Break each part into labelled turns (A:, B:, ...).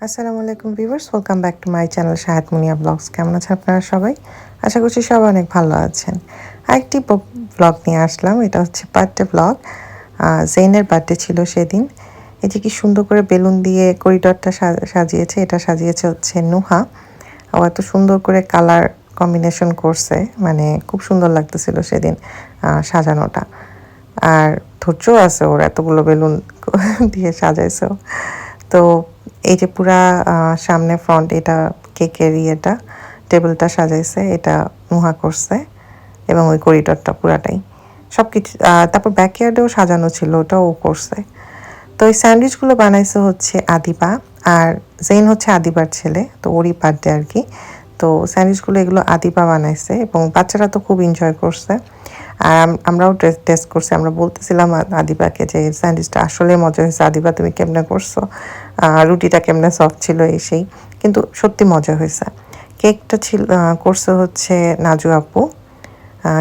A: আসসালামু আলাইকুম viewers, welcome back to my channel Shahad Muniya blogs. কেমন আছেন আপনারা সবাই? আশা করছি সবাই অনেক ভালো আছেন। আরেকটি ব্লগ নিয়ে আসলাম, এটা হচ্ছে বার্থডে ব্লগ। জেইনের বার্থডে ছিল সেদিন। এই যে কি সুন্দর করে বেলুন দিয়ে করিডোরটা সাজিয়েছে, এটা সাজিয়েছে হচ্ছে নুহা। ও এত সুন্দর করে কালার কম্বিনেশন করছে, মানে খুব সুন্দর লাগতেছিল সেদিন সাজানোটা। আর ধৈর্য আছে ওর, এতগুলো বেলুন দিয়ে সাজাইছেও। তো এই যে পুরা সামনে ফ্রন্ট এটা কেকের ইয়েটা টেবিলটা সাজাইছে, এটা নুহা করছে এবং ওই করিডোরটা পুরাটাই সব কিছু। তারপর ব্যাকয়ার্ডেও সাজানো ছিল, ওটাও ও করছে। তো এই স্যান্ডউইচগুলো বানাইছে হচ্ছে আদিবা, আর জেইন হচ্ছে আদিবার ছেলে, তো ওরই বার্থডে আর কি। তো স্যান্ডউইচগুলো এগুলো আদিবা বানাইছে এবং বাচ্চারা তো খুব এনজয় করছে। আর আমরাও টেস্ট করছি, আমরা বলতেছিলাম আদিবাকে যে স্যান্ডউইচটা আসলে মজা হয়েছে, আদিবা তুমি কেমনে করছো, রুটিটা কেমনে সফট ছিল এই সেই, কিন্তু সত্যি মজা হয়েছে। কেকটা ছিল করছে হচ্ছে নাজু আপু,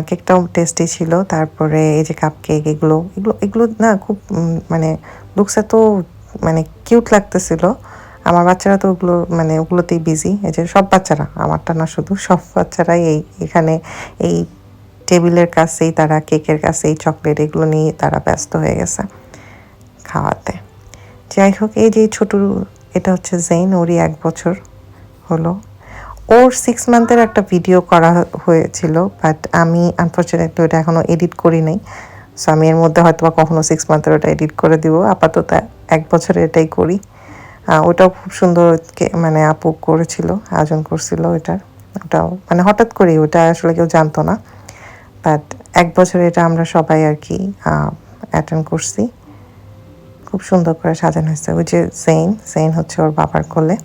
A: কেকটাও টেস্টি ছিল। তারপরে এই যে কাপ কেক, এগুলো এগুলো এগুলো না খুব মানে লুকসে তো মানে কিউট লাগতেছিল। আমার বাচ্চারা তো ওগুলো মানে ওগুলোতেই বিজি, এই যে সব বাচ্চারা, আমারটা না শুধু, সব বাচ্চারাই এখানে এই টেবিলের কাছেই, তারা কেকের কাছেই চকলেট এগুলো নিয়ে তারা ব্যস্ত হয়ে গেছে খাওয়াতে। যাই হোক, এই যে ছোটো, এটা হচ্ছে জেইন, ওরই 1 বছর হলো। ওর 6 মান্থের একটা ভিডিও করা হয়েছিল, বাট আমি আনফর্চুনেটলি ওটা এখনও এডিট করি নাই। সো আমি এর মধ্যে হয়তো বা কখনো 6 মান্থের ওটা এডিট করে দিব, আপাতত 1 বছরের এটাই করি। ওটাও খুব সুন্দর মানে আপু করেছিল, আয়োজন করছিল ওটার। ওটাও মানে হঠাৎ করে, ওটা আসলে কেউ জানতো না, বাট 1 বছর এটা আমরা সবাই আর কি অ্যাটেন্ড করছি। খুব সুন্দর করে সাজানো হয়েছে। ওই যে জেইন হচ্ছে ওর বাবার কোলে।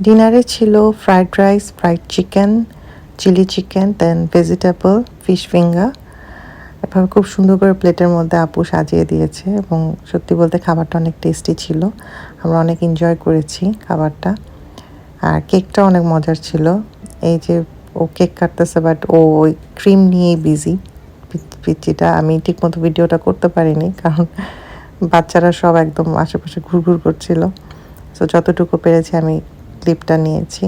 A: ডিনারে ছিল fried rice, fried chicken, chilli chicken, then vegetable, fish finger. এভাবে খুব সুন্দর করে প্লেটের মধ্যে আপু সাজিয়ে দিয়েছে এবং সত্যি বলতে খাবারটা অনেক টেস্টি ছিল। আমরা অনেক এনজয় করেছি খাবারটা। আর কেকটা অনেক মজার ছিল। এই যে ও কেক কাটতেছে, বাট ও ওই ক্রিম নিয়েই বিজি। পিচ্চিটা আমি ঠিকমতো ভিডিওটা করতে পারিনি, কারণ বাচ্চারা সব একদম আশেপাশে ঘুরঘুর করছিল। সো যতটুকু পেরেছি আমি ক্লিপটা নিয়েছি।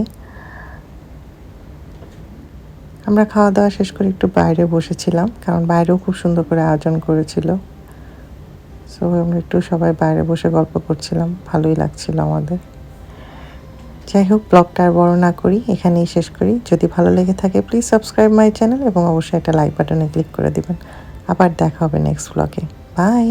A: আমরা খাওয়া দাওয়া শেষ করে একটু বাইরে বসেছিলাম, কারণ বাইরেও খুব সুন্দর করে আয়োজন করেছিল। সো আমরা একটু সবাই বাইরে বসে গল্প করছিলাম, ভালোই লাগছিল আমাদের। যাই হোক, ব্লগটা আর বড় না করি, এখানেই শেষ করি। যদি ভালো লেগে থাকে প্লিজ সাবস্ক্রাইব মাই চ্যানেল এবং অবশ্যই একটা লাইক বাটনে ক্লিক করে দিবেন। আবার দেখা হবে নেক্সট ব্লগে। বাই।